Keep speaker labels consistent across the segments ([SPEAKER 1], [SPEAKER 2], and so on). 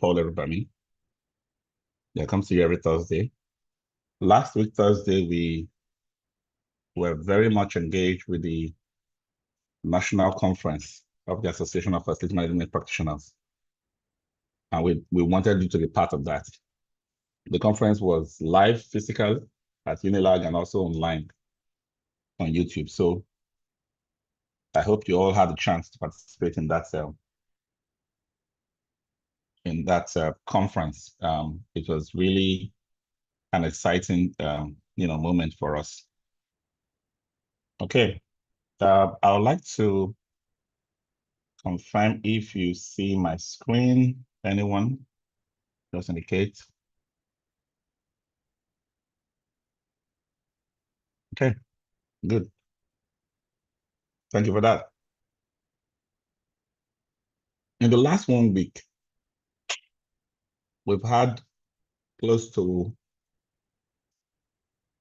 [SPEAKER 1] Paul Erubami. That comes to you every Thursday. Last week, Thursday, we were very much engaged with the national conference of the Association of Facility Management Practitioners. And we wanted you to be part of that. The conference was live, physical, at Unilag and also online on YouTube. So I hope you all had a chance to participate in that conference. It was really an exciting moment for us. Okay, I would like to confirm if you see my screen. Anyone? Just indicate. Okay, good. Thank you for that. In the last 1 week, we've had close to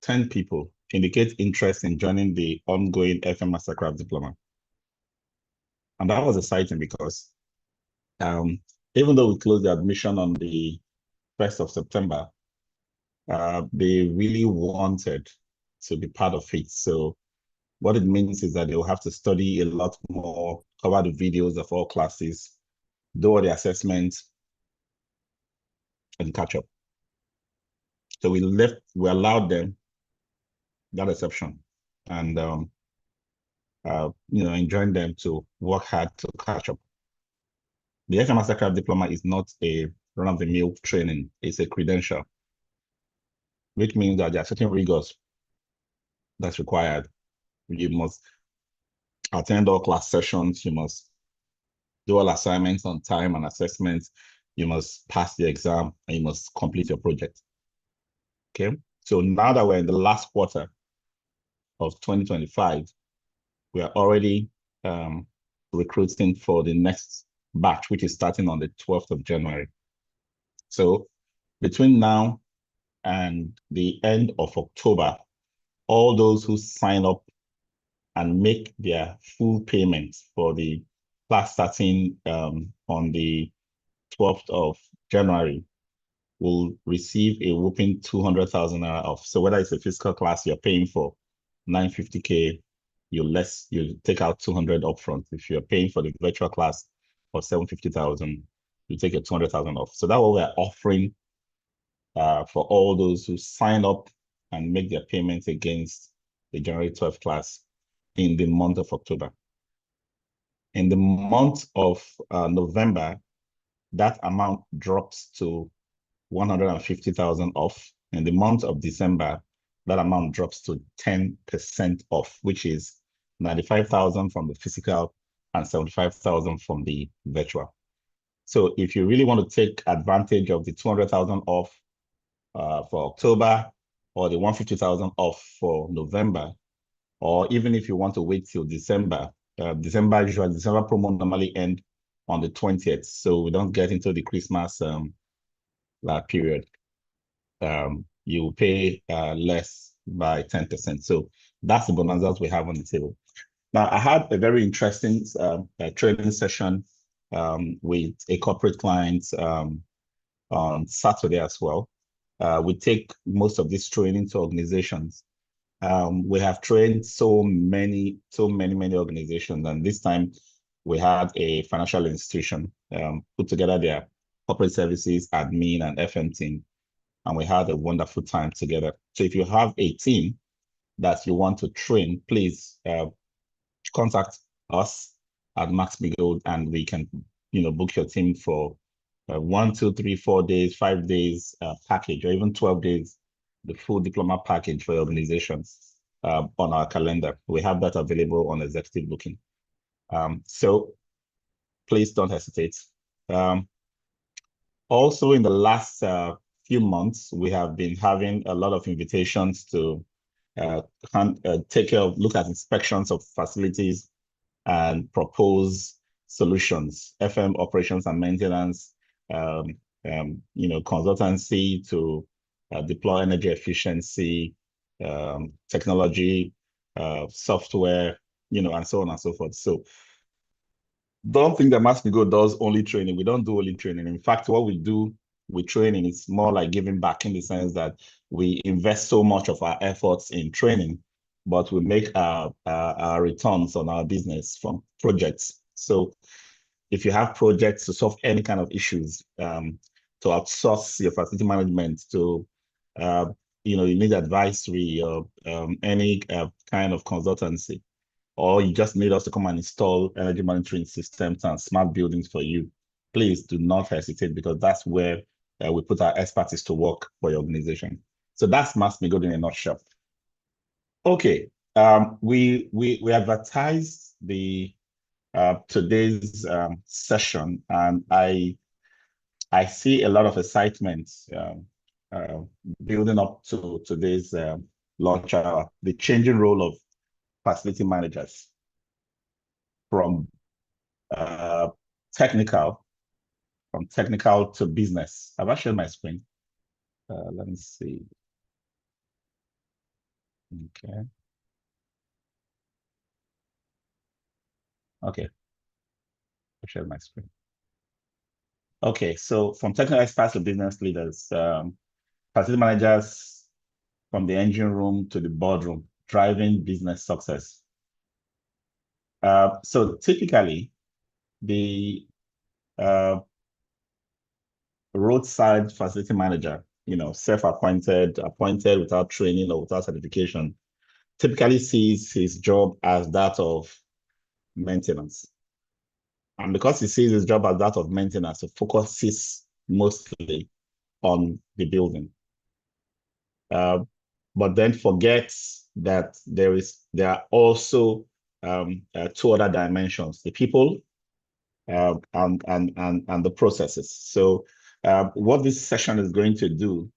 [SPEAKER 1] 10 people indicate interest in joining the ongoing FM Mastercraft Diploma. And that was exciting because even though we closed the admission on the 1st of September, they really wanted to be part of it. So what it means is that they'll have to study a lot more, cover the videos of all classes, do all the assessments, and catch up. So we allowed them that exception and enjoined them to work hard to catch up. The FM Mastercraft Diploma is not a run-of-the-mill training, it's a credential, which means that there are certain rigors that's required. You must attend all class sessions, you must do all assignments on time and assessments, you must pass the exam, and you must complete your project. Okay, so now that we're in the last quarter of 2025, we are already recruiting for the next batch, which is starting on the 12th of January. So between now and the end of October, all those who sign up and make their full payments for the class starting on the 12th of January will receive a whopping 200,000 naira off. So whether it's a physical class you're paying for 950K, you take out 200 upfront. If you're paying for the virtual class for 750,000, you take a 200,000 off. So that's what we're offering for all those who sign up and make their payments against the January 12th class in the month of October. In the month of November, that amount drops to 150,000 off. In the month of December, that amount drops to 10% off, which is 95,000 from the physical and 75,000 from the virtual. So if you really want to take advantage of the 200,000 off for October, or the 150,000 off for November, or even if you want to wait till December, December promo normally end on the 20th, so we don't get into the Christmas period. You pay less by 10%. So that's the bonanzas we have on the table. Now, I had a very interesting training session with a corporate client on Saturday as well. We take most of this training to organizations. We have trained so many organizations, and this time we had a financial institution put together their corporate services, admin, and FM team, and we had a wonderful time together. So if you have a team that you want to train, please contact us at Max-Migold, and we can book your team for 1, 2, 3, 4 days, 5 days package, or even 12 days, the full diploma package for your organizations on our calendar. We have that available on executive booking. So please don't hesitate. Also, in the last few months, we have been having a lot of invitations to look at inspections of facilities and propose solutions, FM operations and maintenance, consultancy to deploy energy efficiency, technology, software, and so on and so forth. So don't think that Max-Migold does only training. We don't do only training. In fact, what we do with training is more like giving back, in the sense that we invest so much of our efforts in training, but we make our returns on our business from projects. So if you have projects to solve any kind of issues, to outsource your facility management, to uh, you need advisory or any kind of consultancy, or you just need us to come and install energy monitoring systems and smart buildings for you, please do not hesitate, because that's where we put our expertise to work for your organization. So that's Max-Migold in a nutshell. Okay, we advertised the today's session, and I see a lot of excitement uh, building up to today's launch hour, the changing role of facility managers from uh, technical, to business. Have I shared my screen? Let me see. Okay. Okay. I shared my screen. Okay. So from technical experts to business leaders, facility managers from the engine room to the boardroom, driving business success. So typically, the roadside facility manager, self-appointed, appointed without training or without certification, typically sees his job as that of maintenance. And because he sees his job as that of maintenance, it focuses mostly on the building. But then forgets that there are also two other dimensions: the people and the processes. So what this session is going to do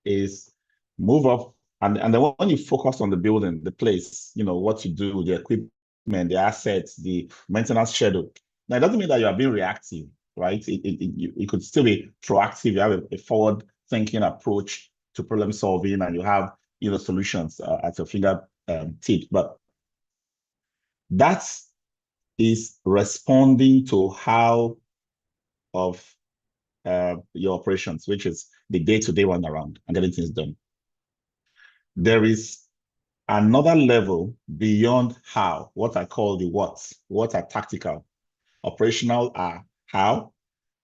[SPEAKER 1] is move up, and then when you focus on the building, the place, what you do, the equipment, the assets, the maintenance schedule. Now, it doesn't mean that you are being reactive, right? It could still be proactive. You have a forward-thinking approach to problem solving, and you have solutions at your fingertip. But that is responding to how of your operations, which is the day-to-day one around and getting things done. There is another level beyond how, what I call the what are tactical. Operational are how.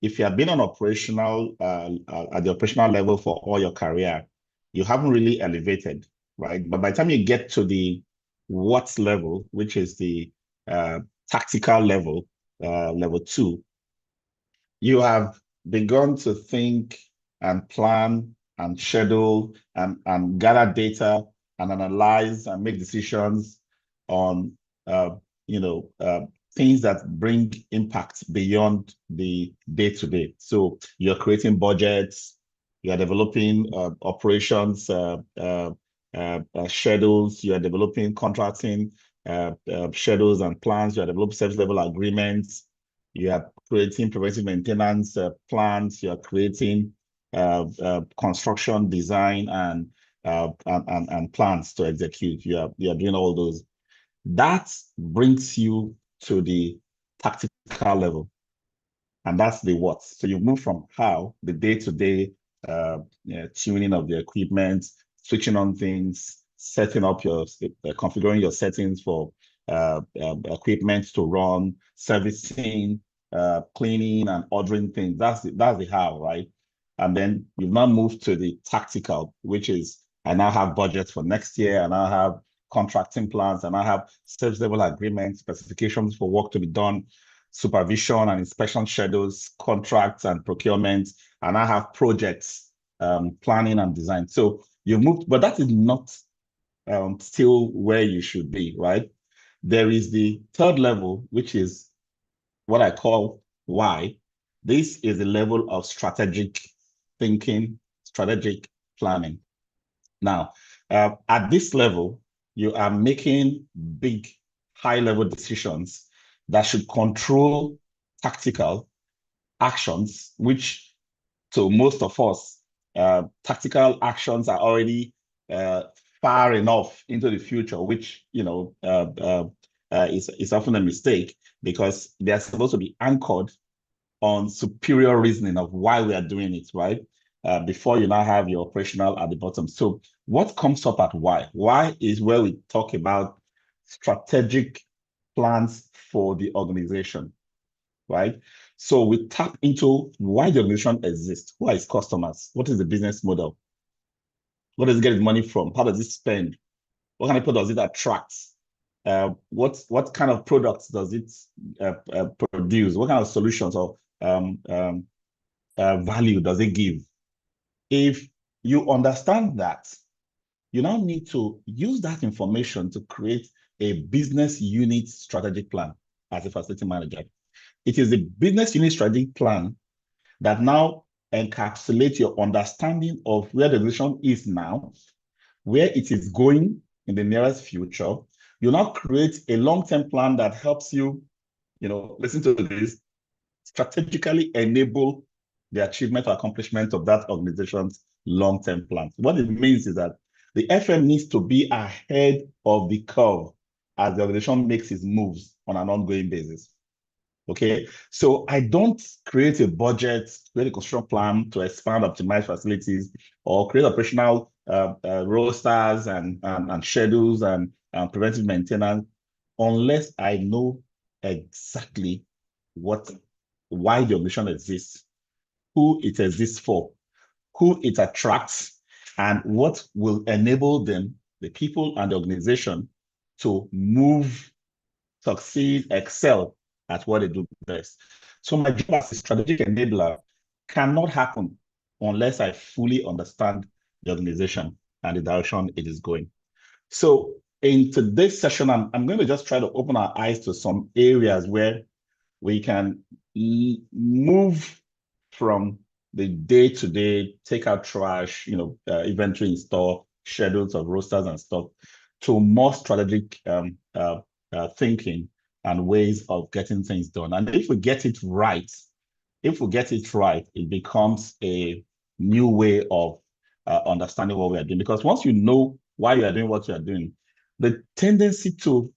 [SPEAKER 1] If you have been on operational at the operational level for all your career, you haven't really elevated, right? But by the time you get to the what level, which is the tactical level, level 2, you have begun to think and plan and schedule and gather data and analyze and make decisions on things that bring impact beyond the day-to-day. So you're creating budgets, you're developing operations schedules, you're developing contracting schedules and plans, you're developing service level agreements, you are creating preventive maintenance plans, you are creating construction design and plans to execute. You are doing all those. That brings you to the tactical level, and that's the what. So you move from how, the day-to-day tuning of the equipment, switching on things, setting up your configuring your settings for equipment to run, servicing, cleaning, and ordering things. That's the how, right? And then you've now moved to the tactical, which is I now have budgets for next year, and I have contracting plans, and I have service level agreements, specifications for work to be done, supervision and inspection schedules, contracts and procurement, and I have projects, planning and design. So you moved, but that is not still where you should be, right? There is the third level, which is what I call why. This is the level of strategic thinking, strategic planning. Now, at this level, you are making big, high-level decisions that should control tactical actions, which to most of us, tactical actions are already far enough into the future, which is often a mistake, because they are supposed to be anchored on superior reasoning of why we are doing it, right? Before you now have your operational at the bottom. So what comes up at why? Why is where we talk about strategic plans for the organization, right? So we tap into why the organization exists. Who are its customers? What is the business model? What does it get its money from? How does it spend? What kind of people does it attract? What kind of products does it produce? What kind of solutions or value does it give? If you understand that, you now need to use that information to create a business unit strategic plan as a facility manager. It is the business unit strategic plan that now encapsulates your understanding of where the organization is now, where it is going in the nearest future. You now create a long-term plan that helps you, listen to this, strategically enable the achievement or accomplishment of that organization's long-term plan. What it means is that the FM needs to be ahead of the curve as the organization makes its moves on an ongoing basis. Okay, so I don't create a budget, create a construction plan to expand, optimize facilities, or create operational rosters and schedules and preventive maintenance unless I know exactly why the organization exists, who it exists for, who it attracts, and what will enable them, the people and the organization, to move, succeed, excel at what they do best. So my job as a strategic enabler cannot happen unless I fully understand the organization and the direction it is going. So in today's session, I'm going to just try to open our eyes to some areas where we can move from the day-to-day, take out trash, inventory in store, schedules of rosters and stuff, to more strategic thinking and ways of getting things done. And if we get it right, it becomes a new way of understanding what we are doing. Because once you know why you are doing what you are doing, the tendency to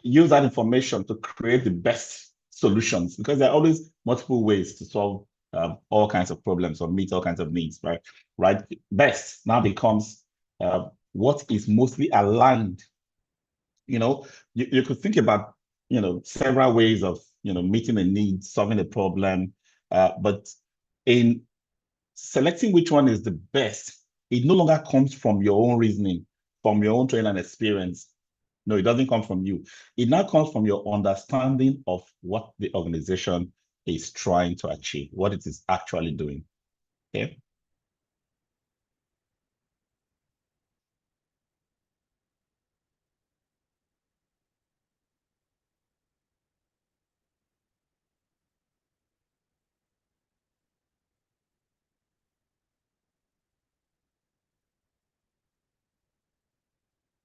[SPEAKER 1] use that information to create the best solutions, because there are always multiple ways to solve all kinds of problems or meet all kinds of needs, right? Best now becomes what is mostly aligned. You could think about, several ways of, meeting a need, solving a problem, but in selecting which one is the best, it no longer comes from your own reasoning, from your own training and experience. No, it doesn't come from you. It now comes from your understanding of what the organization is trying to achieve, what it is actually doing. Okay.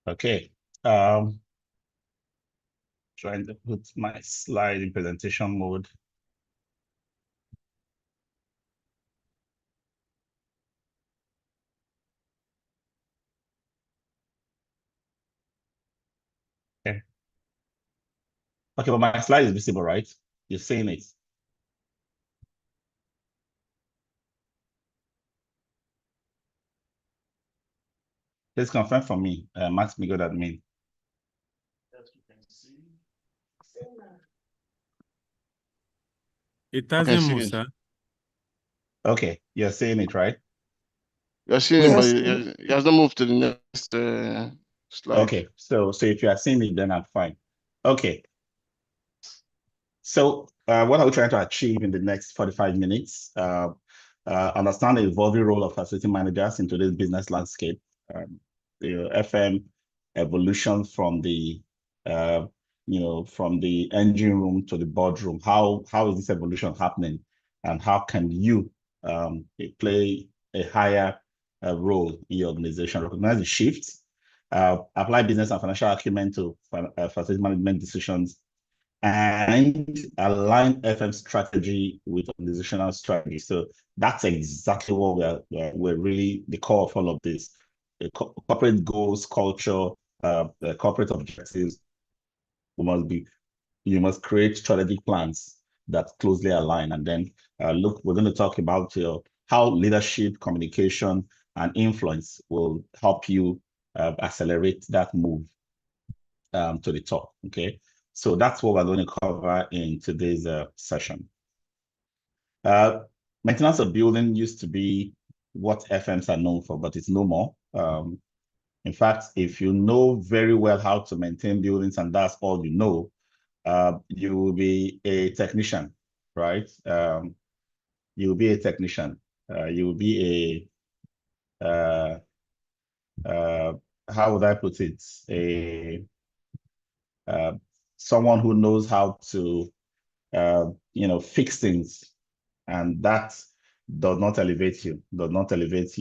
[SPEAKER 1] Okay. Trying to put my slide in presentation mode. Okay. Okay, but my slide is visible, right? You're seeing it. Please confirm for me, Max-Migold admin. Yes, you can see.
[SPEAKER 2] It doesn't move, sir.
[SPEAKER 1] Okay, you're seeing it, right?
[SPEAKER 3] You're seeing it, but it has not moved to the next slide.
[SPEAKER 1] Okay, so if you are seeing it, then I'm fine. Okay. So what are we trying to achieve in the next 45 minutes? Understand the evolving role of facility managers in today's business landscape. The FM evolution from the from the engine room to the boardroom. How is this evolution happening, and how can you play a higher role in your organization? Recognize the shifts, apply business and financial acumen to facility management decisions, and align FM strategy with organizational strategy. So that's exactly what we're really the core of all of this. The corporate goals, culture, the corporate objectives. You must create strategic plans that closely align. And then look, we're going to talk about how leadership, communication, and influence will help you accelerate that move to the top. Okay, so that's what we're going to cover in today's session. Maintenance of building used to be what FMs are known for, but it's no more. In fact, if you know very well how to maintain buildings and that's all you know, you will be a technician, right? You will be a technician. You will be a, how would I put it? Someone who knows how to, fix things, and that does not elevate you, does not elevate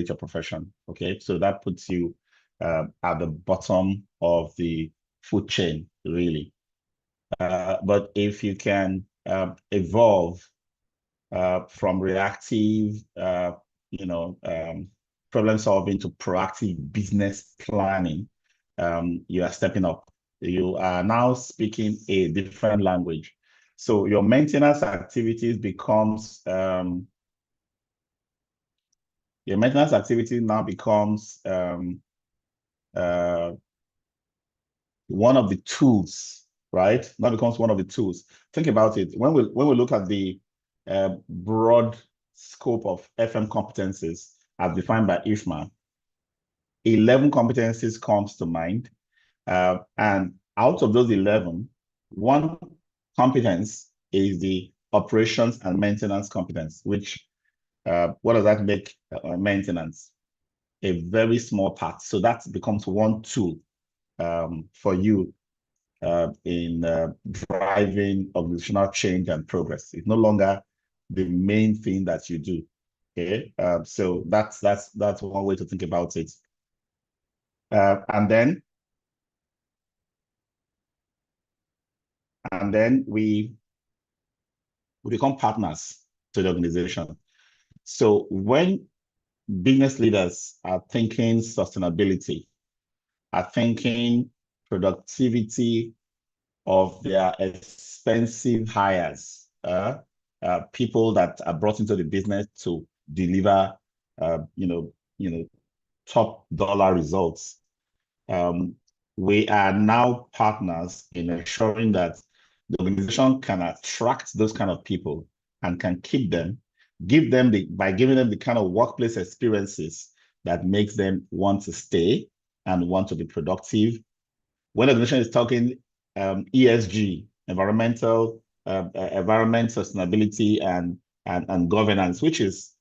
[SPEAKER 1] your profession. Okay, so that puts you at the bottom of the food chain, really. But if you can evolve from reactive, problem solving to proactive business planning, you are stepping up. You are now speaking a different language. So your maintenance activities becomes now becomes one of the tools, right? Now becomes one of the tools. Think about it. When we look at the broad scope of FM competencies as defined by IFMA, 11 competencies comes to mind. And out of those 11, one competence is the operations and maintenance competence, which, what does that make maintenance? A very small part. So that becomes one tool for you in driving organizational change and progress. It's no longer the main thing that you do. Okay, so that's one way to think about it. And then we become partners to the organization. So when business leaders are thinking sustainability, are thinking productivity of their expensive hires, people that are brought into the business to deliver, top dollar results. We are now partners in ensuring that the organization can attract those kind of people and can keep them, by giving them the kind of workplace experiences that makes them want to stay and want to be productive. When the organization is talking ESG, environment, sustainability, and governance, which is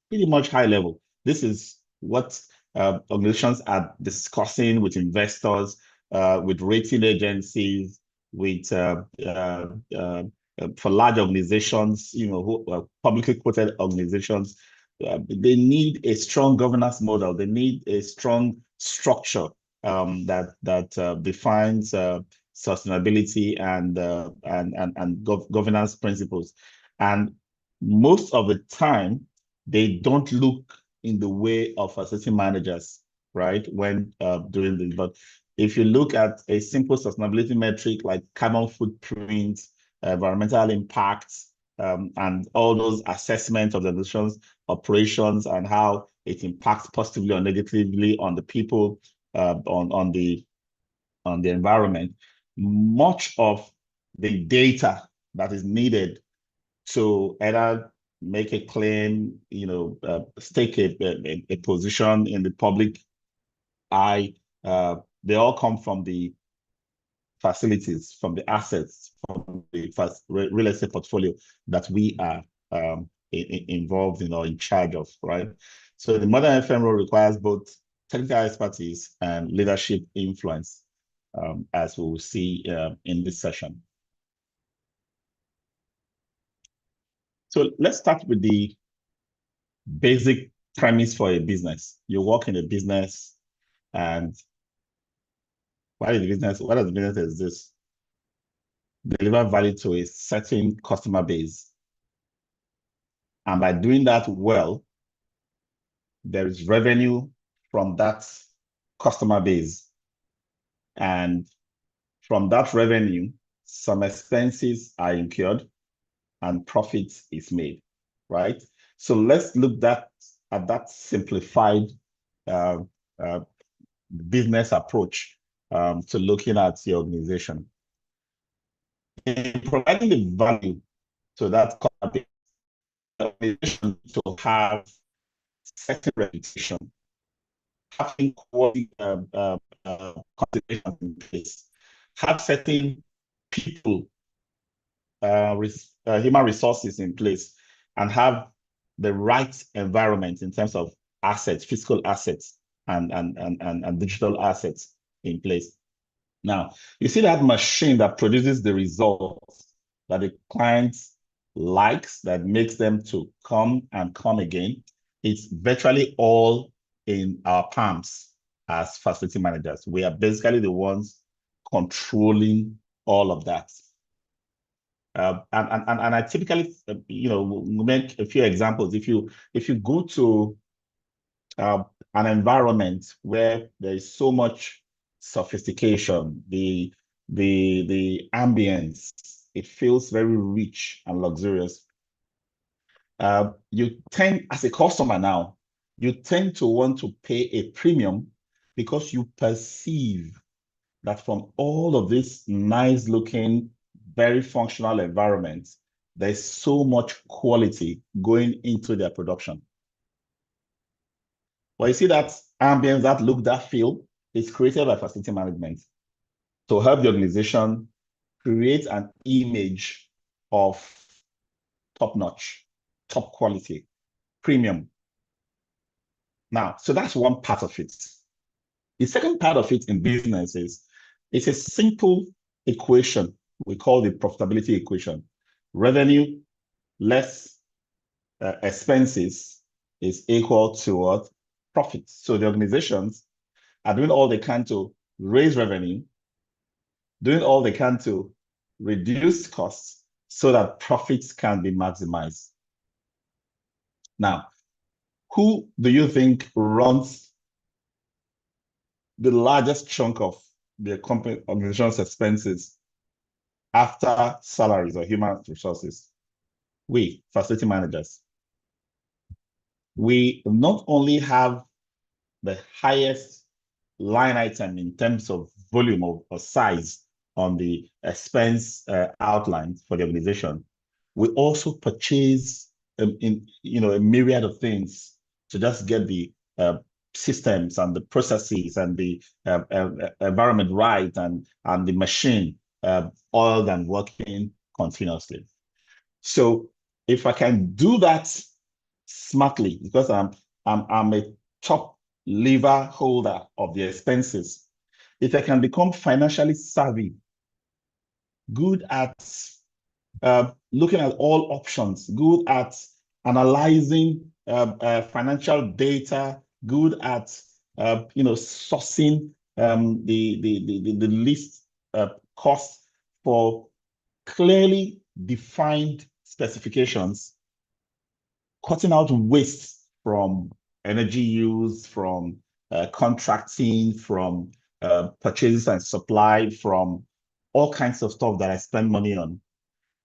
[SPEAKER 1] pretty much high level. This is what organizations are discussing with investors, with rating agencies, with for large organizations, who publicly quoted organizations. They need a strong governance model. They need a strong structure that defines sustainability and governance principles. And most of the time, they don't look in the way of assisting managers, right, when doing this. But if you look at a simple sustainability metric like carbon footprint, environmental impacts, and all those assessments of the organization's operations and how it impacts positively or negatively on the people, on the environment, much of the data that is needed to either make a claim, stake a position in the public eye, they all come from the facilities, from the assets, from the real estate portfolio that we are involved in or in charge of, right? So the modern FM role requires both technical expertise and leadership influence, as we will see in this session. So let's start with the basic premise for a business. You work in a business, and what does the business exist? Deliver value to a certain customer base. And by doing that well, there is revenue from that customer base. And from that revenue, some expenses are incurred and profits is made, right? So let's look at that simplified uh, uh, business approach to looking at the organization. In providing the value to that company, the organization to have certain reputation, having quality considerations in place, have certain people, human resources in place, and have the right environment in terms of assets, physical assets, and digital assets in place. Now, you see that machine that produces the results that the client likes, that makes them to come and come again. It's virtually all in our palms as facility managers. We are basically the ones controlling all of that. And I typically, make a few examples. If you go to an environment where there is so much sophistication, the ambience, it feels very rich and luxurious. You tend, as a customer now, you tend to want to pay a premium because you perceive that from all of this nice looking, very functional environments, there's so much quality going into their production. Well, you see that ambience, that look, that feel is created by facility management to help the organization create an image of top-notch, top quality, premium. Now, so that's one part of it. The second part of it in business is it's a simple equation we call the profitability equation. Revenue less expenses is equal to what? Profit. So the organizations are doing all they can to raise revenue, doing all they can to reduce costs so that profits can be maximized. Now, who do you think runs the largest chunk of the company organization's expenses after salaries or human resources? We, facility managers. We not only have the highest line item in terms of volume or size on the expense outline for the organization, we also purchase a myriad of things to just get the systems and the processes and the environment right and the machine oiled and working continuously. So if I can do that smartly, because I'm a top lever holder of the expenses, if I can become financially savvy, good at looking at all options, good at analyzing financial data, good at sourcing the least cost for clearly defined specifications, cutting out waste from energy use, from contracting, from purchases and supply, from all kinds of stuff that I spend money on,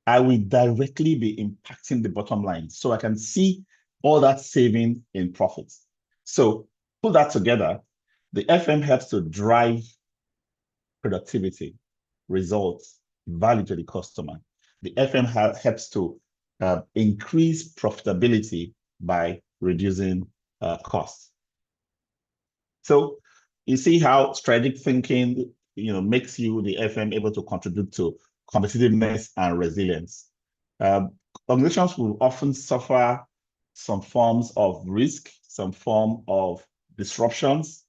[SPEAKER 1] I will directly be impacting the bottom line. So I can see all that saving in profits. So put that together, the FM helps to drive productivity, results, value to the customer. The FM helps to increase profitability by reducing costs. So you see how strategic thinking, makes you, the FM, able to contribute to competitiveness and resilience. Organizations will often suffer some forms of risk, some form of disruptions.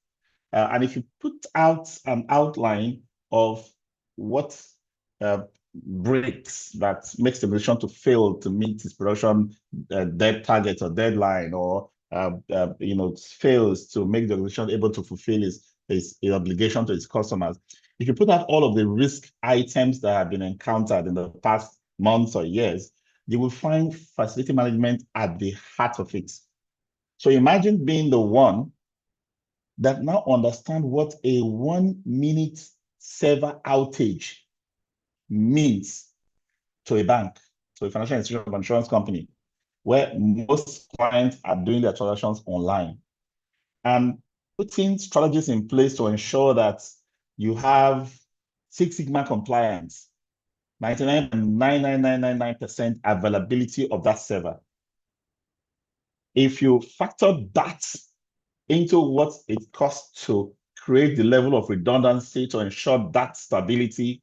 [SPEAKER 1] And if you put out an outline of what breaks that makes the organization to fail to meet its production target or deadline, or fails to make the organization able to fulfill its obligation to its customers. If you put out all of the risk items that have been encountered in the past months or years, you will find facility management at the heart of it. So imagine being the one that now understand what a 1 minute server outage means to a bank, to a financial institution or insurance company, where most clients are doing their transactions online. And putting strategies in place to ensure that you have Six Sigma compliance, 99.99999% availability of that server. If you factor that into what it costs to create the level of redundancy to ensure that stability,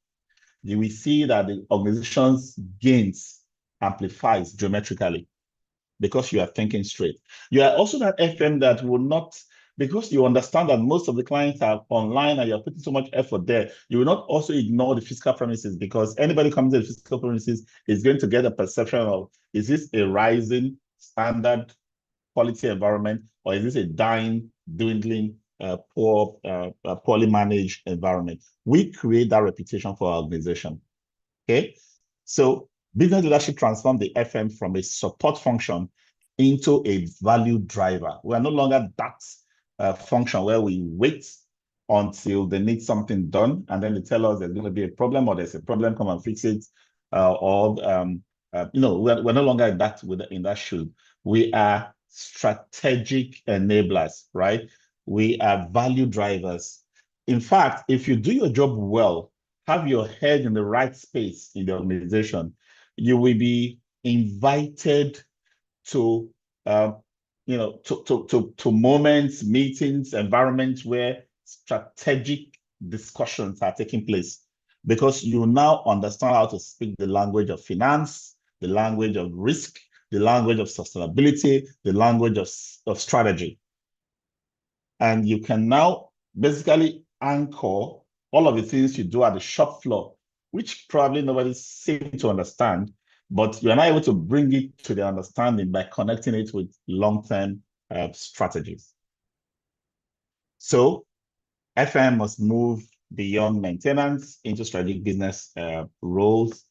[SPEAKER 1] you will see that the organization's gains amplifies geometrically because you are thinking straight. You are also that FM that will not, because you understand that most of the clients are online and you're putting so much effort there, you will not also ignore the physical premises, because anybody coming to the physical premises is going to get a perception of, is this a rising standard quality environment, or is this a dying, dwindling, poorly managed environment? We create that reputation for our organization. Okay, so business leadership transformed the FM from a support function into a value driver. We are no longer that function where we wait until they need something done and then they tell us there's going to be a problem, or there's a problem, come and fix it, we're no longer in that shoe. We are strategic enablers, right? We are value drivers. In fact, if you do your job well, have your head in the right space in the organization, you will be invited to moments, meetings, environments where strategic discussions are taking place, because you now understand how to speak the language of finance, the language of risk, the language of sustainability, the language of strategy. And you can now basically anchor all of the things you do at the shop floor, which probably nobody seems to understand, but you're not able to bring it to the understanding by connecting it with long-term strategies. So FM must move beyond maintenance into strategic business roles,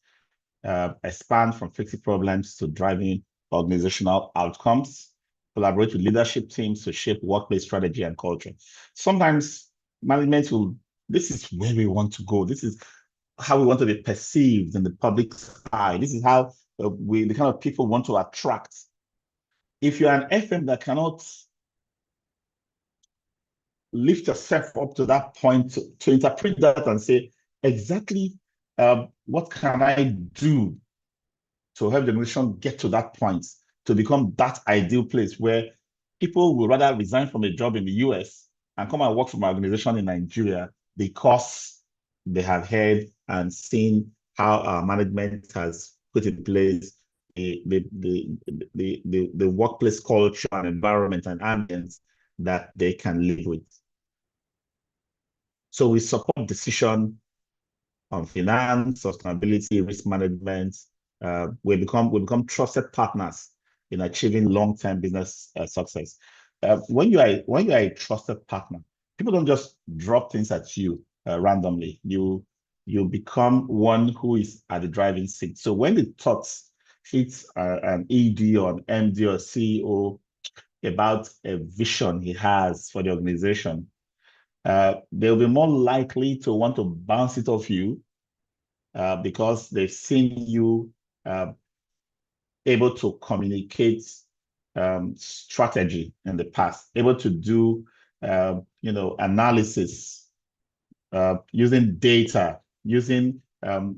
[SPEAKER 1] expand from fixing problems to driving organizational outcomes, collaborate with leadership teams to shape workplace strategy and culture. Sometimes management will, this is where we want to go. This is how we want to be perceived in the public's eye. This is how the kind of people want to attract. If you're an FM that cannot lift yourself up to that point to interpret that and say, exactly what can I do to help the nation get to that point, to become that ideal place where people will rather resign from a job in the US and come and work for my organization in Nigeria because they have heard and seen how our management has put in place the workplace culture and environment and ambience that they can live with. So we support decision on finance, sustainability, risk management. We become trusted partners in achieving long-term business success. When you are a trusted partner, people don't just drop things at you randomly. You become one who is at the driving seat. So when the thoughts hit an ED or an MD or CEO about a vision he has for the organization, they'll be more likely to want to bounce it off you because they've seen you able to communicate strategy in the past, able to do analysis using data, using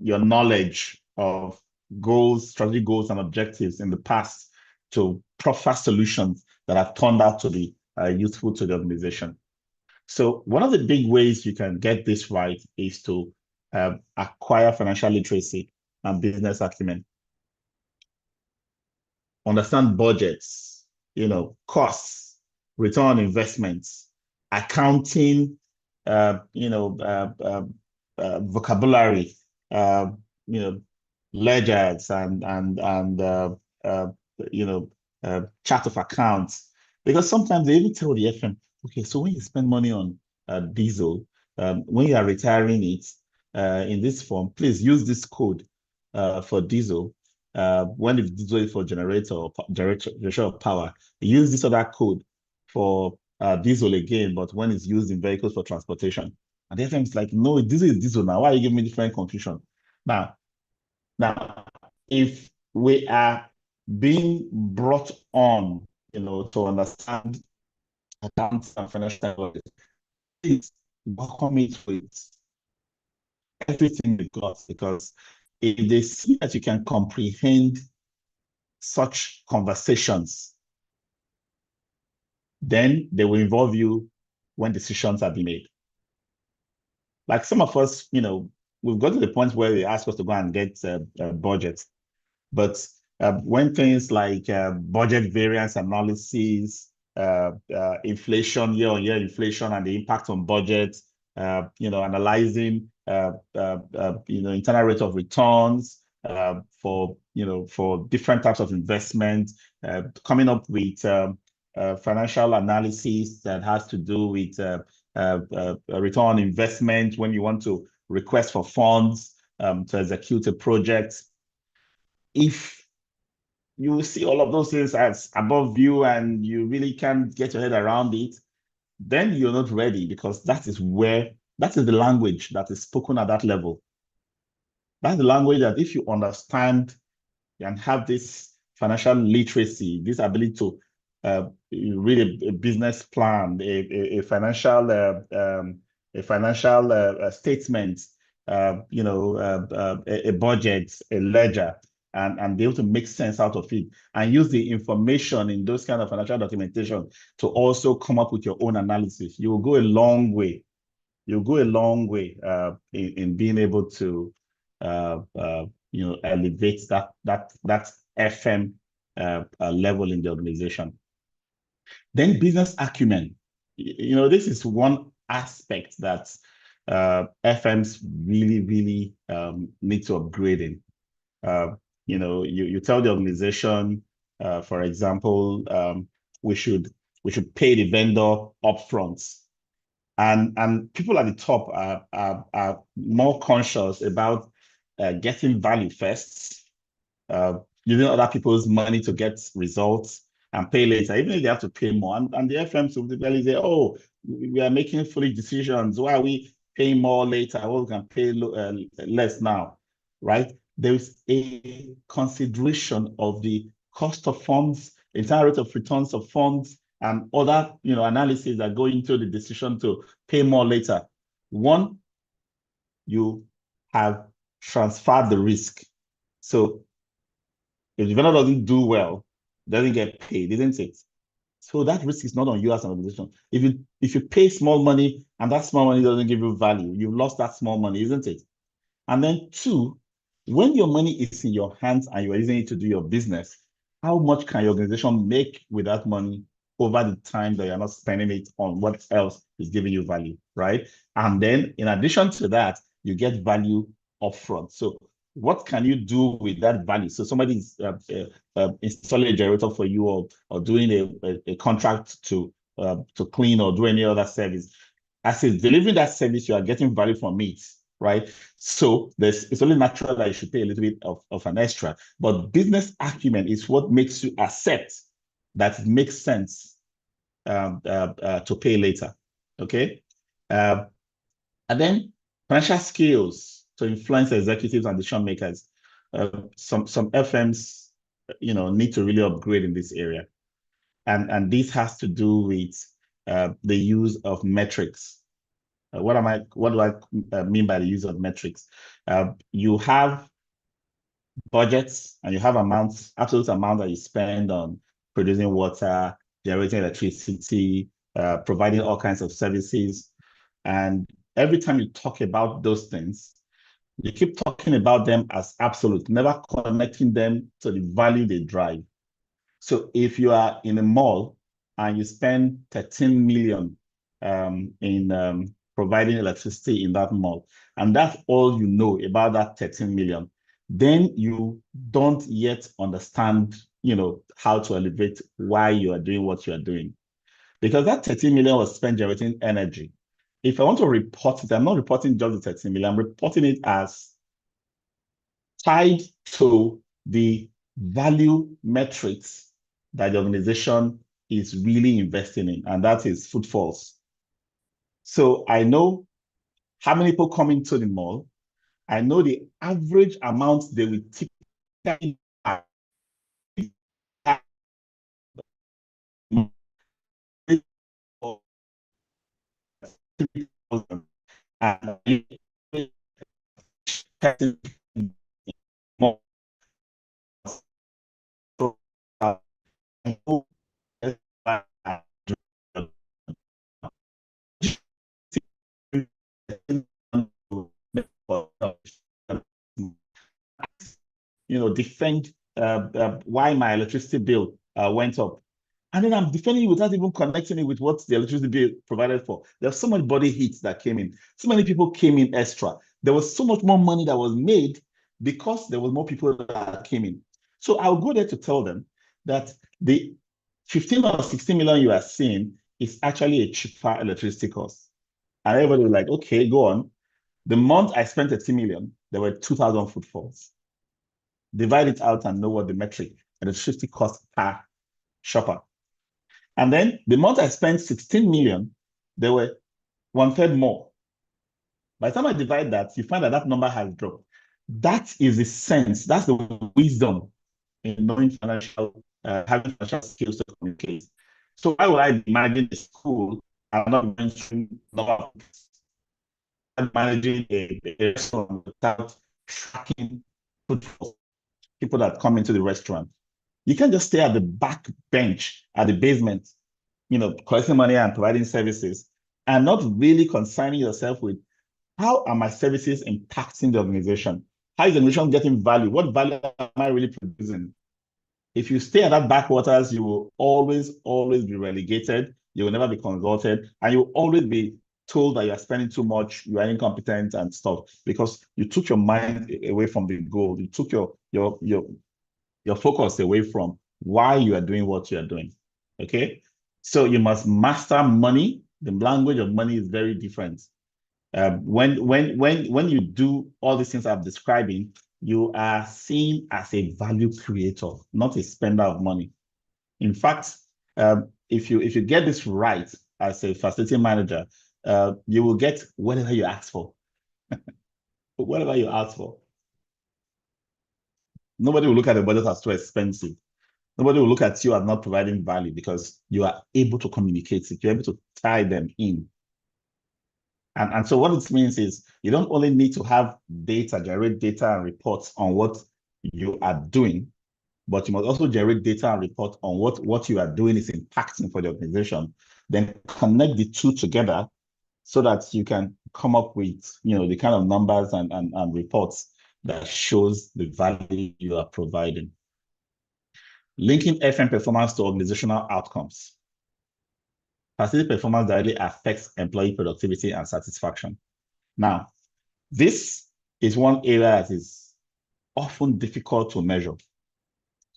[SPEAKER 1] your knowledge of goals, strategy goals, and objectives in the past to proffer solutions that have turned out to be useful to the organization. So one of the big ways you can get this right is to acquire financial literacy and business acumen. Understand budgets, costs, return on investments, accounting, vocabulary, ledgers and chart of accounts. Because sometimes they even tell the FM, okay, so when you spend money on diesel, when you are retiring it in this form, please use this code for diesel. When it's diesel for generator or generation of power, use this other code for diesel again, but when it's used in vehicles for transportation. And the FM is like, no, this is this one now. Why are you giving me different confusion? Now, if we are being brought on, to understand accounts and financial technology, please welcome it with everything you got, because if they see that you can comprehend such conversations, then they will involve you when decisions are being made. Like some of us, we've got to the point where they ask us to go and get budgets. But when things like budget variance analysis, inflation, year-on-year inflation and the impact on budget, analyzing, internal rate of returns for different types of investment, coming up with financial analysis that has to do with return on investment when you want to request for funds to execute a project. If you see all of those things as above you and you really can't get your head around it, then you're not ready, because that is the language that is spoken at that level. That's the language that if you understand and have this financial literacy, this ability to read a business plan, a financial statement, a budget, a ledger, and be able to make sense out of it, and use the information in those kind of financial documentation to also come up with your own analysis. You will go a long way. You'll go a long way in being able to elevate that FM level in the organization. Then business acumen. This is one aspect that FMs really, really need to upgrade in. You tell the organization, for example, we should pay the vendor upfront. And people at the top are more conscious about getting value first, using other people's money to get results and pay later, even if they have to pay more. And the FMs will typically say, oh, we are making foolish decisions. Why are we paying more later? Well, we can pay less now, right? There's a consideration of the cost of funds, internal rate of returns of funds, and other analysis that go into the decision to pay more later. One, you have transferred the risk. So if the vendor doesn't do well, doesn't get paid, isn't it? So that risk is not on you as an organization. If you pay small money and that small money doesn't give you value, you've lost that small money, isn't it? And then two, when your money is in your hands and you're using it to do your business, how much can your organization make with that money over the time that you're not spending it on what else is giving you value, right? And then in addition to that, you get value upfront. So what can you do with that value? So somebody's installing a generator for you, or doing a contract to clean or do any other service. As it's delivering that service, you are getting value from it, right? So it's only natural that you should pay a little bit of an extra. But business acumen is what makes you accept that it makes sense to pay later, okay? And then financial skills to influence executives and decision makers. Some FMs, need to really upgrade in this area. And this has to do with the use of metrics. What do I mean by the use of metrics? You have budgets and you have absolute amount that you spend on producing water, generating electricity, providing all kinds of services. And every time you talk about those things, you keep talking about them as absolute, never connecting them to the value they drive. So if you are in a mall and you spend 13 million in providing electricity in that mall, and that's all you know about that 13 million, then you don't yet understand, how to elevate why you are doing what you are doing. Because that 13 million was spent generating energy. If I want to report it, I'm not reporting just the 13 million, I'm reporting it as tied to the value metrics that the organization is really investing in, and that is footfalls. So I know how many people come into the mall. I know the average amount they will typically buy. Defend why my electricity bill went up. And then I'm defending it without even connecting it with what the electricity bill provided for. There's so much body heat that came in. So many people came in extra. There was so much more money that was made because there was more people that came in. So I'll go there to tell them that the 15 or 16 million you are seeing is actually a cheaper electricity cost. And everybody was like, okay, go on. The month I spent 30 million, there were 2,000 footfalls. Divide it out and know what the metric electricity cost per shopper. And then the month I spent 16 million, there were 1/3 more. By the time I divide that, you find that that number has dropped. That is the sense, that's the wisdom in knowing having financial skills to communicate. So why would I imagine a school and not mentioning number of managing a restaurant without tracking people that come into the restaurant? You can't just stay at the back bench at the basement, collecting money and providing services and not really concerning yourself with how are my services impacting the organization? How is the organization getting value? What value am I really producing? If you stay at that backwaters, you will always be relegated. You will never be consulted, and you will always be told that you are spending too much, you are incompetent and stuff, because you took your mind away from the goal. You took your focus away from why you are doing what you are doing. Okay, so you must master money. The language of money is very different. When you do all these things I'm describing, you are seen as a value creator, not a spender of money. In fact, if you get this right as a facility manager, you will get whatever you ask for. Whatever you ask for. Nobody will look at the budget as too expensive. Nobody will look at you as not providing value because you are able to communicate it. You're able to tie them in. And so what it means is you don't only need to have data, generate data and reports on what you are doing, but you must also generate data and report on what you are doing is impacting for the organization. Then connect the two together so that you can come up with the kind of numbers and reports that shows the value you are providing. Linking FM performance to organizational outcomes. Facility performance directly affects employee productivity and satisfaction. Now, this is one area that is often difficult to measure.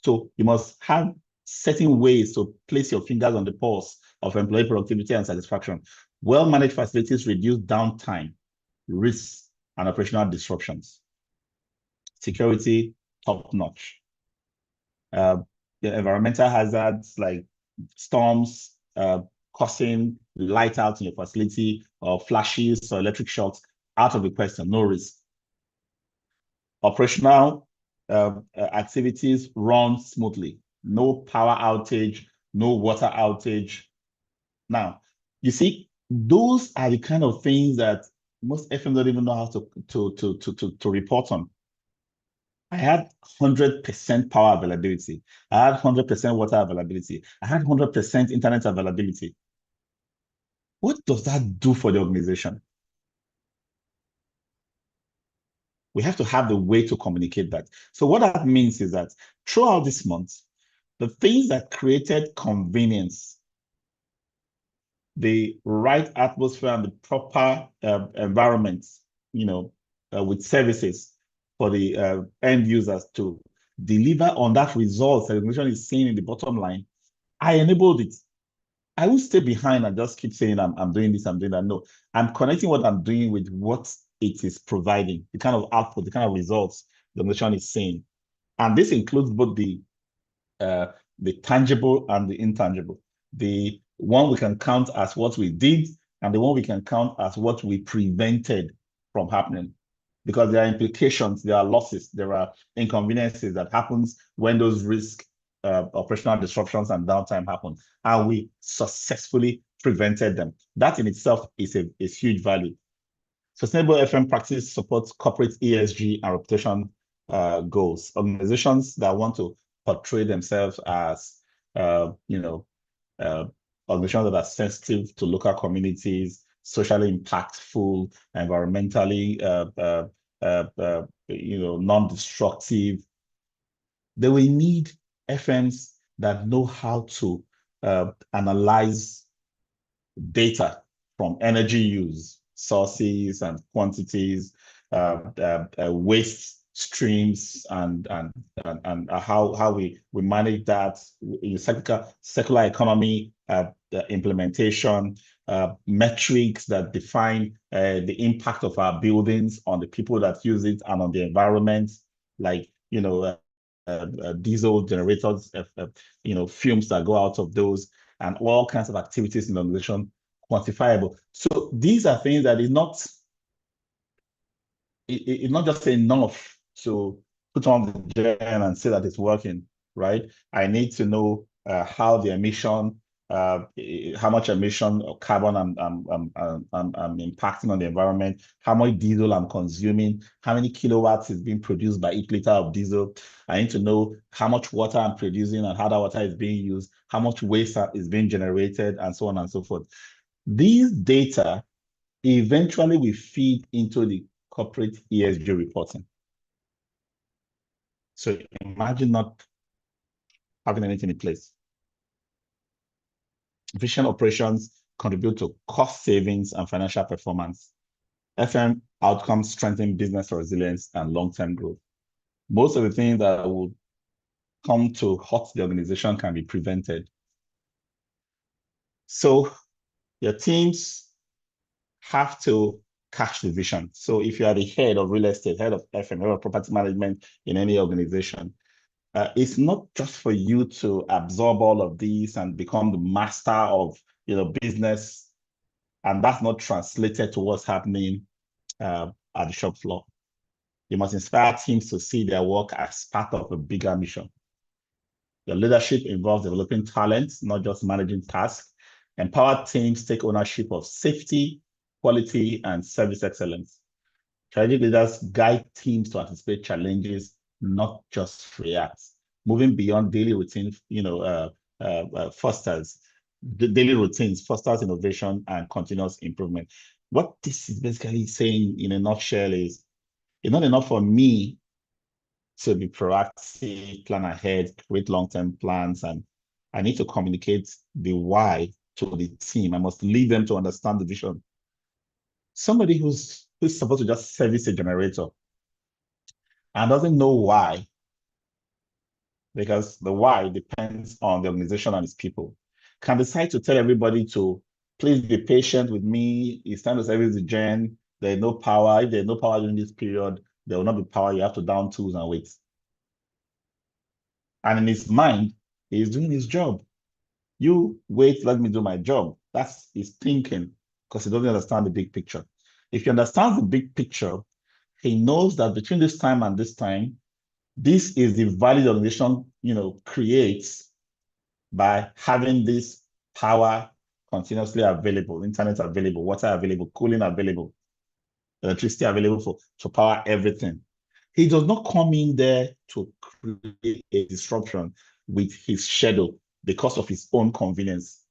[SPEAKER 1] So you must have certain ways to place your fingers on the pulse of employee productivity and satisfaction. Well-managed facilities reduce downtime, risks, and operational disruptions. Security, top-notch. Environmental hazards like storms, causing light out in your facility, or flashes or electric shocks, out of the question, no risk. Operational activities run smoothly, no power outage, no water outage. Now, you see, those are the kind of things that most FM don't even know how to report on. I had 100% power availability. I had 100% water availability. I had 100% internet availability. What does that do for the organization? We have to have the way to communicate that. So what that means is that throughout this month, the things that created convenience, the right atmosphere and the proper environment, with services for the end users to deliver on that result the organization is seeing in the bottom line, I enabled it. I won't stay behind and just keep saying I'm doing this, I'm doing that. No, I'm connecting what I'm doing with what it is providing, the kind of output, the kind of results the organization is seeing. And this includes both the tangible and the intangible. The one we can count as what we did and the one we can count as what we prevented from happening, because there are implications, there are losses, there are inconveniences that happens when those risk operational disruptions and downtime happen, and we successfully prevented them. That in itself is a huge value. Sustainable FM practice supports corporate ESG and reputation goals. Organizations that want to portray themselves as, organizations that are sensitive to local communities, socially impactful, environmentally, non-destructive. They will need FMs that know how to analyze data from energy use, sources and quantities, waste streams, and how we manage that in circular economy, implementation, metrics that define the impact of our buildings on the people that use it and on the environment, like diesel generators, fumes that go out of those, and all kinds of activities in the organization quantifiable. So these are things that is not, it's not just enough to put on the gen and say that it's working, right? I need to know how the emission, how much emission of carbon I'm impacting on the environment, how much diesel I'm consuming, how many kilowatts is being produced by each liter of diesel. I need to know how much water I'm producing and how that water is being used, how much waste is being generated, and so on and so forth. These data eventually will feed into the corporate ESG reporting. So imagine not having anything in place. Efficient operations contribute to cost savings and financial performance. FM outcomes strengthen business resilience and long-term growth. Most of the things that will come to hurt the organization can be prevented. So your teams have to catch the vision. So if you are the head of real estate, head of FM, head of property management in any organization, it's not just for you to absorb all of these and become the master of business, and that's not translated to what's happening at the shop floor. You must inspire teams to see their work as part of a bigger mission. Your leadership involves developing talent, not just managing tasks. Empowered teams take ownership of safety, quality, and service excellence. Strategic leaders guide teams to anticipate challenges, not just react. Moving beyond daily routine, fosters daily routines, fosters innovation and continuous improvement. What this is basically saying in a nutshell is, it's not enough for me to be proactive, plan ahead, create long-term plans, and I need to communicate the why to the team. I must lead them to understand the vision. Somebody who's supposed to just service a generator and doesn't know why, because the why depends on the organization and its people, can decide to tell everybody to please be patient with me. It's time to service the gen. There's no power. If there's no power during this period, there will not be power. You have to down tools and wait. And in his mind, he's doing his job. You wait, let me do my job. That's his thinking, because he doesn't understand the big picture. If he understands the big picture, he knows that between this time and this time, this is the value the organization, creates by having this power continuously available, internet available, water available, cooling available, electricity available to power everything. He does not come in there to create a disruption with his schedule because of his own convenience.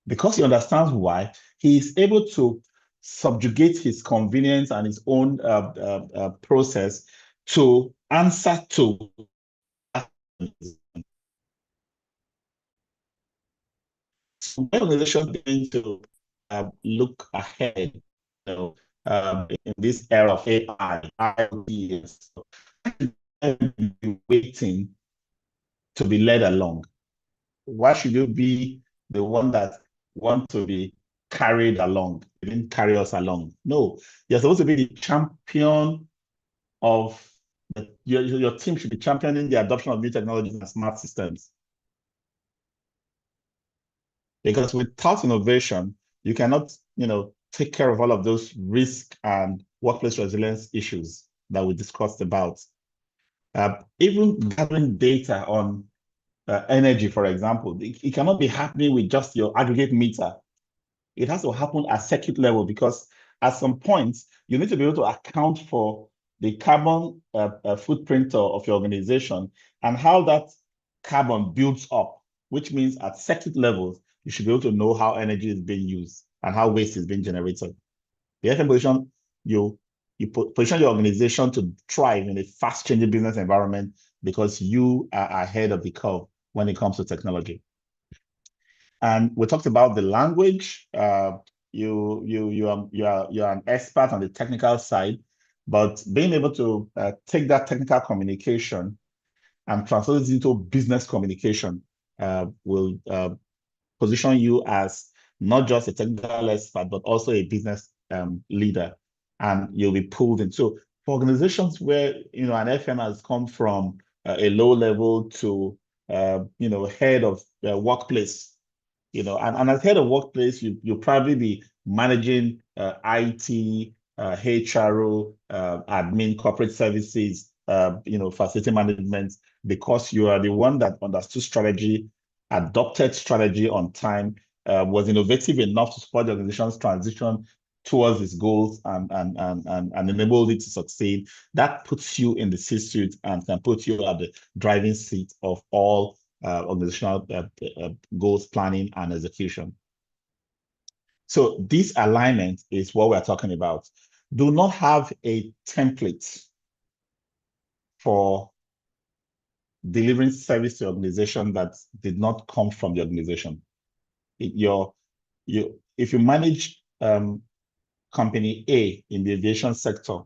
[SPEAKER 1] Because he understands why, he is able to subjugate his convenience and his own process to answer to. So my organization is going to look ahead, in this era of AI, IoT, waiting to be led along. Why should you be the one that want to be carried along? You didn't carry us along. No, you're supposed to be the champion of your team should be championing the adoption of new technologies and smart systems. Because without innovation, you cannot, take care of all of those risks and workplace resilience issues that we discussed about. Even gathering data on energy, for example, it cannot be happening with just your aggregate meter. It has to happen at circuit level, because at some point, you need to be able to account for the carbon footprint of your organization and how that carbon builds up, which means at circuit levels, you should be able to know how energy is being used and how waste is being generated. The FM position, you position your organization to thrive in a fast-changing business environment because you are ahead of the curve when it comes to technology. And we talked about the language. You're an expert on the technical side, but being able to take that technical communication and translate it into business communication will position you as not just a technical expert, but also a business leader, and you'll be pulled in. So for organizations where an FM has come from a low level to head of workplace, and as head of workplace, you'll probably be managing IT, HRO, admin, corporate services, facility management, because you are the one that understood strategy, adopted strategy on time, was innovative enough to support the organization's transition towards its goals and enabled it to succeed. That puts you in the C-suite and can put you at the driving seat of all organizational goals planning and execution. So this alignment is what we're talking about. Do not have a template for delivering service to your organization that did not come from the organization. If you manage company A in the aviation sector,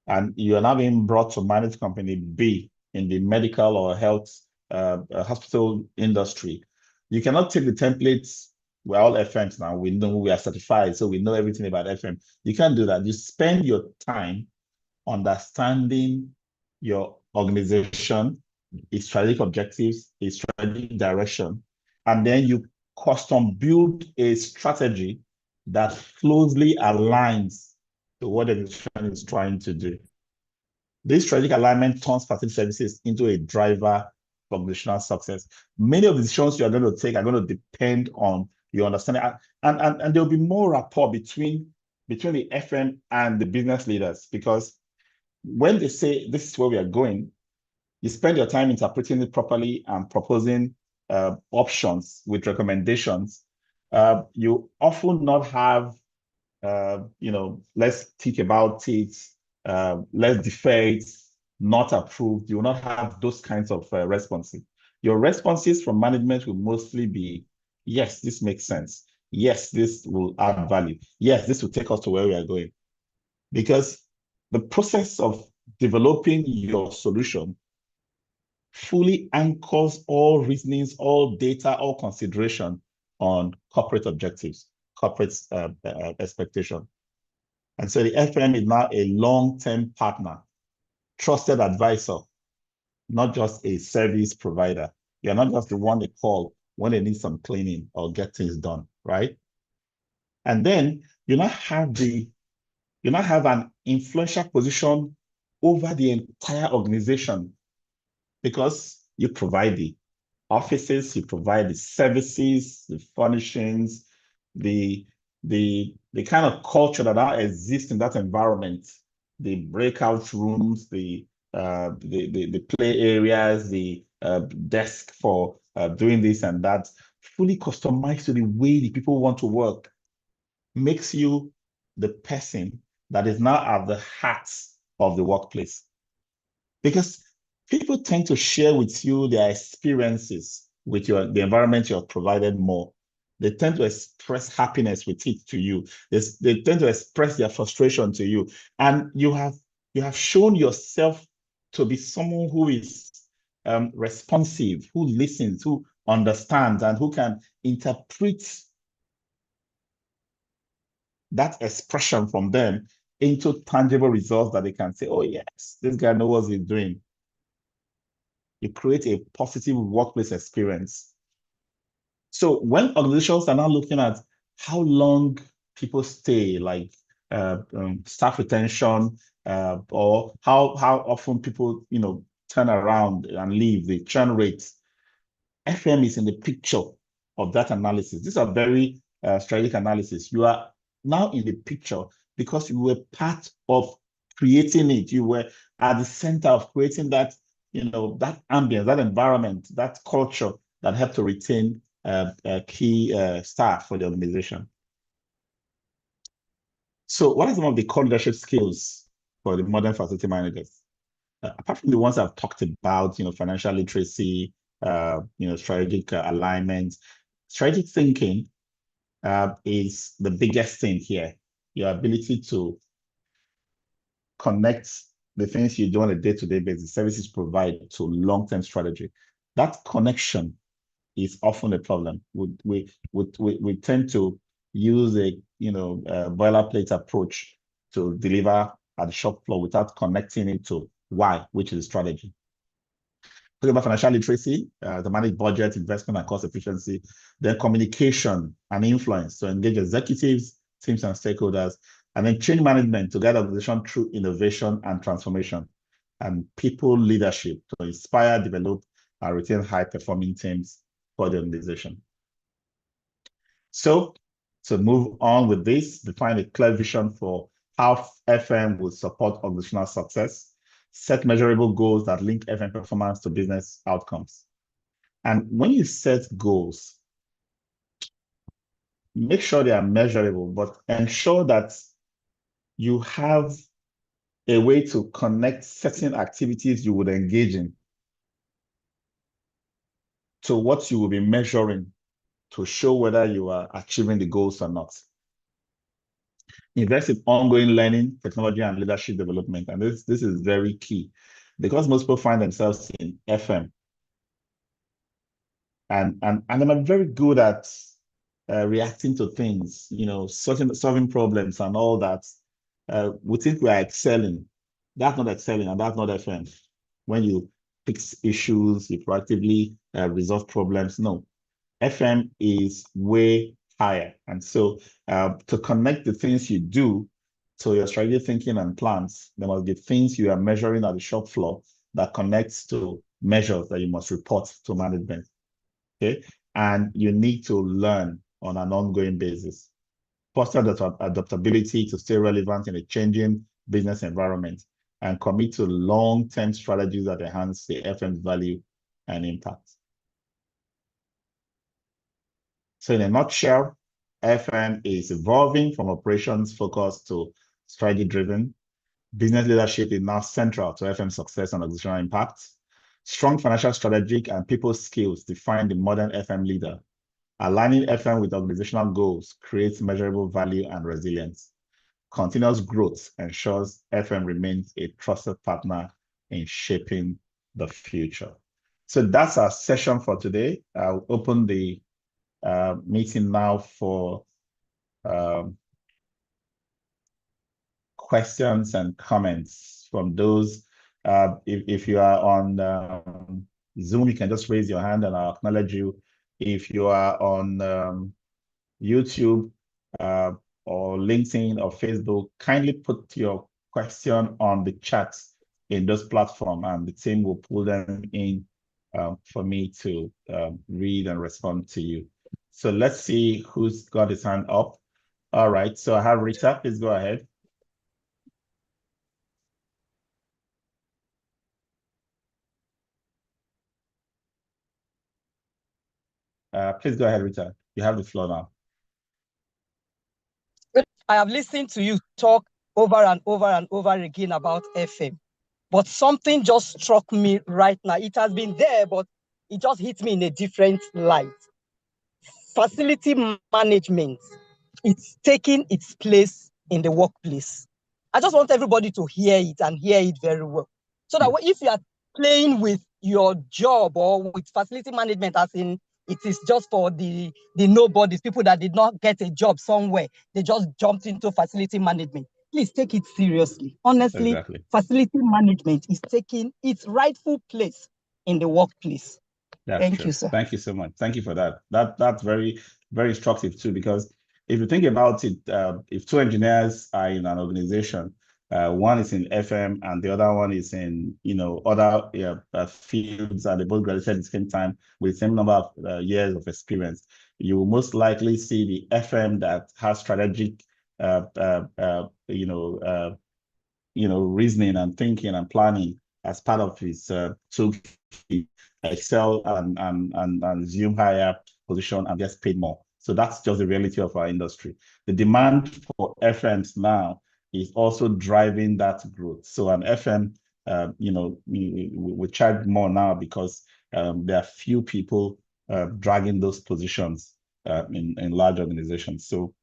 [SPEAKER 1] and you are now being brought to manage company B in the medical or health hospital industry, you cannot take the templates. We're all FMs now. We know we are certified, so we know everything about FM. You can't do that. You spend your time understanding your organization, its strategic objectives, its strategic direction, and then you custom build a strategy that closely aligns to what the organization is trying to do. This strategic alignment turns facility services into a driver for organizational success. Many of the decisions you are going to take are going to depend on your understanding, and there'll be more rapport between the FM and the business leaders, because when they say this is where we are going, you spend your time interpreting it properly and proposing options with recommendations. You often not have, let's think about it, let's defer it, not approved. You will not have those kinds of responses. Your responses from management will mostly be, yes, this makes sense. Yes, this will add value. Yes, this will take us to where we are going. Because the process of developing your solution fully anchors all reasonings, all data, all consideration on corporate objectives, corporate expectation. And so the FM is now a long-term partner, trusted advisor, not just a service provider. You're not just the one they call when they need some cleaning or get things done, right? And then you now have an influential position over the entire organization, because you provide the offices, you provide the services, the furnishings, the kind of culture that now exists in that environment, the breakout rooms, the play areas, the desk for doing this and that, fully customized to the way the people want to work, makes you the person that is now at the heart of the workplace. Because people tend to share with you their experiences with the environment you have provided more. They tend to express happiness with it to you. They tend to express their frustration to you. And you have shown yourself to be someone who is responsive, who listens, who understands, and who can interpret that expression from them into tangible results that they can say, oh yes, this guy knows what he's doing. You create a positive workplace experience. So when organizations are now looking at how long people stay, like staff retention, or how often people, turn around and leave, the churn rates. FM is in the picture of that analysis. These are very strategic analysis. You are now in the picture because you were part of creating it. You were at the center of creating that, that ambience, that environment, that culture that helped to retain key staff for the organization. So what are some of the core leadership skills for the modern facility managers? Apart from the ones I've talked about, financial literacy, strategic alignment, strategic thinking is the biggest thing here. Your ability to connect the things you do on a day-to-day basis, services provide, to long-term strategy. That connection is often a problem. We tend to use a boilerplate approach to deliver at the shop floor without connecting it to why, which is strategy. Talk about financial literacy, to manage budget, investment, and cost efficiency. Then communication and influence, to engage executives, teams, and stakeholders. And then change management, to guide the organization through innovation and transformation. And people leadership, to inspire, develop, and retain high-performing teams for the organization. So, to move on with this, define a clear vision for how FM will support organizational success. Set measurable goals that link FM performance to business outcomes. And when you set goals, make sure they are measurable, but ensure that you have a way to connect certain activities you would engage in to what you will be measuring to show whether you are achieving the goals or not. Invest in ongoing learning, technology, and leadership development. And this is very key because most people find themselves in FM. And I'm very good at reacting to things, solving problems and all that. We think we are excelling. That's not excelling, and that's not FM. When you fix issues, you proactively resolve problems. No, FM is way higher. And so to connect the things you do to your strategic thinking and plans, there must be things you are measuring at the shop floor that connects to measures that you must report to management. Okay, and you need to learn on an ongoing basis. Foster that adaptability to stay relevant in a changing business environment, and commit to long-term strategies that enhance the FM's value and impact. So in a nutshell, FM is evolving from operations focused to strategy driven. Business leadership is now central to FM success and organizational impact. Strong financial, strategic, and people skills define the modern FM leader. Aligning FM with organizational goals creates measurable value and resilience. Continuous growth ensures FM remains a trusted partner in shaping the future. So that's our session for today. I'll open the meeting now for questions and comments from those. If you are on Zoom, you can just raise your hand and I'll acknowledge you. If you are on YouTube or LinkedIn or Facebook, kindly put your question on the chat in those platforms, and the team will pull them in for me to read and respond to you. So let's see who's got his hand up. All right, so I have Rita, please go ahead. Please go ahead, Rita. You have the floor now.
[SPEAKER 2] I have listened to you talk over and over and over again about FM, but something just struck me right now. It has been there, but it just hit me in a different light. Facility management, it's taking its place in the workplace. I just want everybody to hear it and hear it very well. So that if you are playing with your job or with facility management, as in it is just for the nobodies, people that did not get a job somewhere, they just jumped into facility management. Please take it seriously. Honestly, exactly. Facility management is taking its rightful place in the workplace.
[SPEAKER 1] That's Thank true. You, sir. Thank you so much. Thank you for that. That's very, very instructive too, because if you think about it, if two engineers are in an organization, one is in FM and the other one is in, other fields, and they both graduated at the same time with the same number of years of experience, you will most likely see the FM that has strategic, reasoning and thinking and planning as part of his tool, excel and zoom higher position and gets paid more. So that's just the reality of our industry. The demand for FMs now is also driving that growth. So an FM, we charge more now because there are few people dragging those positions in large organizations. So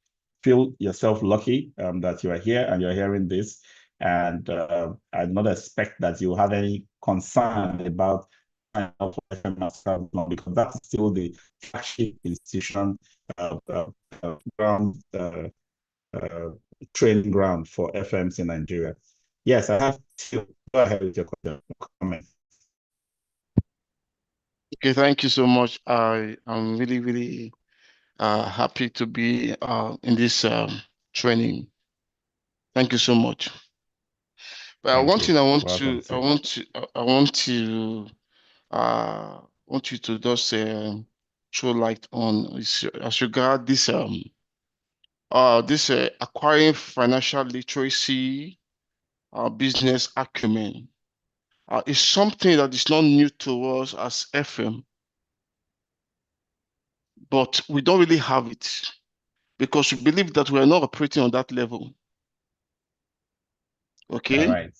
[SPEAKER 1] feel yourself lucky that you are here and you're hearing this. And I do not expect that you have any concern about because that's still the flagship institution, training ground for FMs in Nigeria. Yes, I have to go ahead with your comment.
[SPEAKER 3] Okay, thank you so much. I am really, really happy to be in this training. Thank you so much. But one thing I want you to just throw light on is as regard this acquiring financial literacy, business acumen. Is something that is not new to us as FM, but we don't really have it because we believe that we are not operating on that level. Okay,
[SPEAKER 1] right.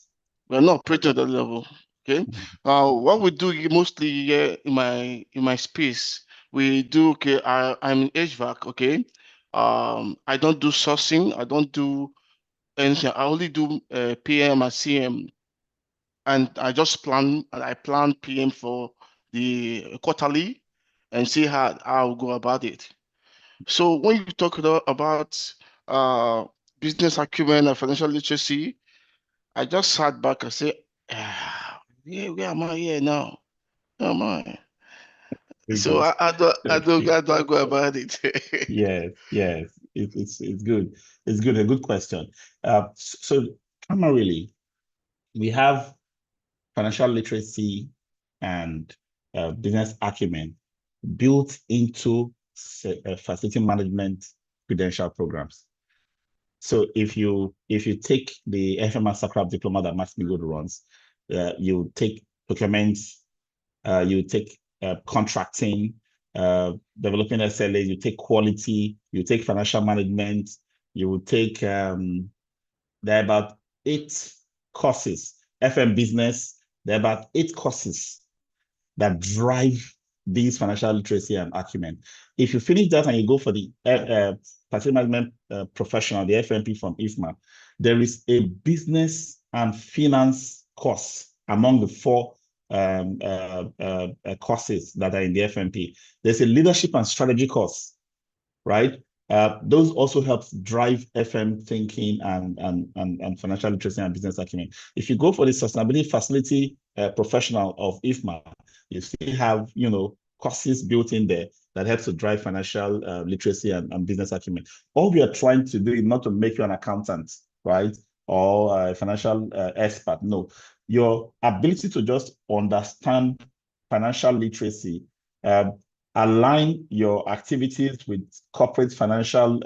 [SPEAKER 3] We're not operating at that level. Okay, what we do mostly here in my space, we do I'm in HVAC. Okay, I don't do sourcing. I don't do anything. I only do PM and CM, and I just plan. I plan PM for the quarterly, and see how I'll go about it. So when you talk about business acumen and financial literacy, I just sat back and said, where am I here now? Where am I? So I don't go about it.
[SPEAKER 1] Yes, it's good. It's good, a good question. So primarily, we have financial literacy and business acumen built into facility management credential programs. So if you take the FMR Sacrap diploma that Max-Migold runs, you take procurement, you take contracting, developing SLAs, you take quality, you take financial management, you will take there are about 8 courses. FM business, there are about 8 courses that drive these financial literacy and acumen. If you finish that and you go for the facility management professional, the FMP from IFMA, there is a business and finance course among the 4 courses that are in the FMP. There's a leadership and strategy course, right? Those also help drive FM thinking and financial literacy and business acumen. If you go for the sustainability facility professional of IFMA, you still have, courses built in there that helps to drive financial literacy and business acumen. All we are trying to do is not to make you an accountant, right? Or a financial expert. No, your ability to just understand financial literacy, align your activities with corporate financial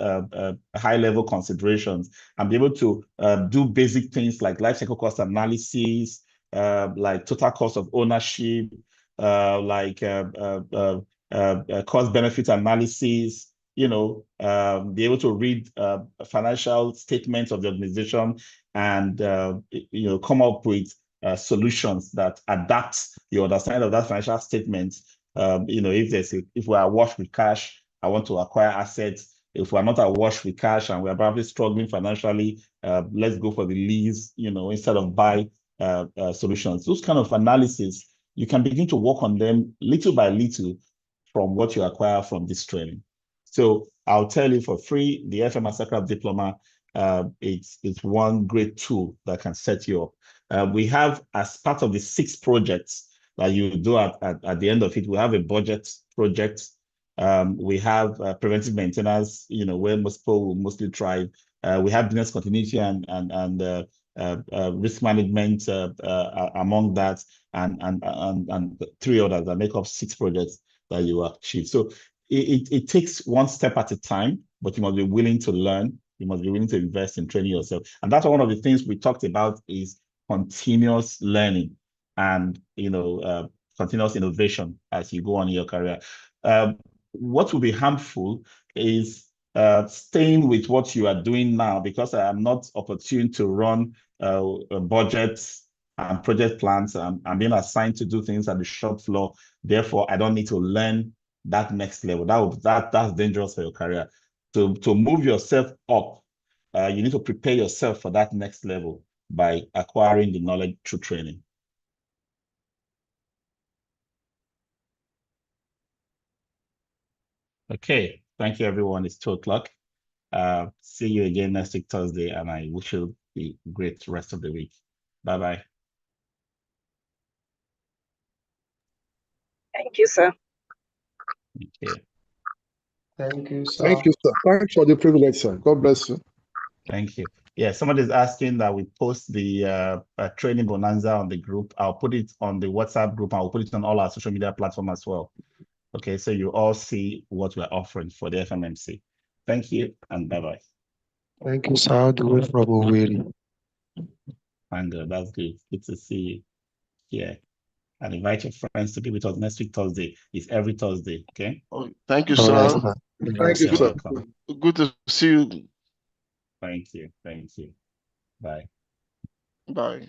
[SPEAKER 1] high-level considerations, and be able to do basic things like life cycle cost analysis, like total cost of ownership, like cost-benefit analysis, be able to read financial statements of the organization and, come up with solutions that adapt your understanding of that financial statement. If we are awash with cash, I want to acquire assets. If we're not awash with cash and we're probably struggling financially, let's go for the lease, instead of buy solutions. Those kind of analysis, you can begin to work on them little by little from what you acquire from this training. So I'll tell you for free, the FMR Sacrap diploma, it's one great tool that can set you up. We have, as part of the 6 projects that you do at the end of it, we have a budget project, We have preventive maintenance, where most people will mostly thrive. We have business continuity and risk management among that, and 3 others that make up 6 projects that you achieve. So it takes one step at a time, but you must be willing to learn. You must be willing to invest in training yourself. And that's one of the things we talked about is continuous learning and, continuous innovation as you go on in your career. What will be harmful is staying with what you are doing now, because I am not opportune to run budgets and project plans. I'm being assigned to do things at the shop floor. Therefore, I don't need to learn that next level. That's dangerous for your career. To move yourself up, you need to prepare yourself for that next level by acquiring the knowledge through training. Okay, thank you, everyone. It's 2 o'clock. See you again next week, Thursday, and I wish you a great rest of the week. Bye-bye.
[SPEAKER 2] Thank you, sir.
[SPEAKER 1] Okay.
[SPEAKER 4] Thank you, sir.
[SPEAKER 5] Thank you, sir. Thanks for the privilege, sir. God bless you.
[SPEAKER 1] Thank you. Yeah, somebody's asking that we post the training bonanza on the group. I'll put it on the WhatsApp group. I'll put it on all our social media platforms as well. Okay, so you all see what we're offering for the FMMC. Thank you, and bye-bye.
[SPEAKER 4] Thank you, sir. All the way from Owerri.
[SPEAKER 1] And that's good. Good to see you here. And invite your friends to be with us next week, Thursday. It's every Thursday, okay?
[SPEAKER 3] Oh, thank you,
[SPEAKER 4] All right,
[SPEAKER 3] sir.
[SPEAKER 4] sir.
[SPEAKER 5] Thank you,
[SPEAKER 1] You're
[SPEAKER 5] sir.
[SPEAKER 1] welcome.
[SPEAKER 3] Good to see you.
[SPEAKER 1] Thank you. Thank you. Bye.
[SPEAKER 3] Bye.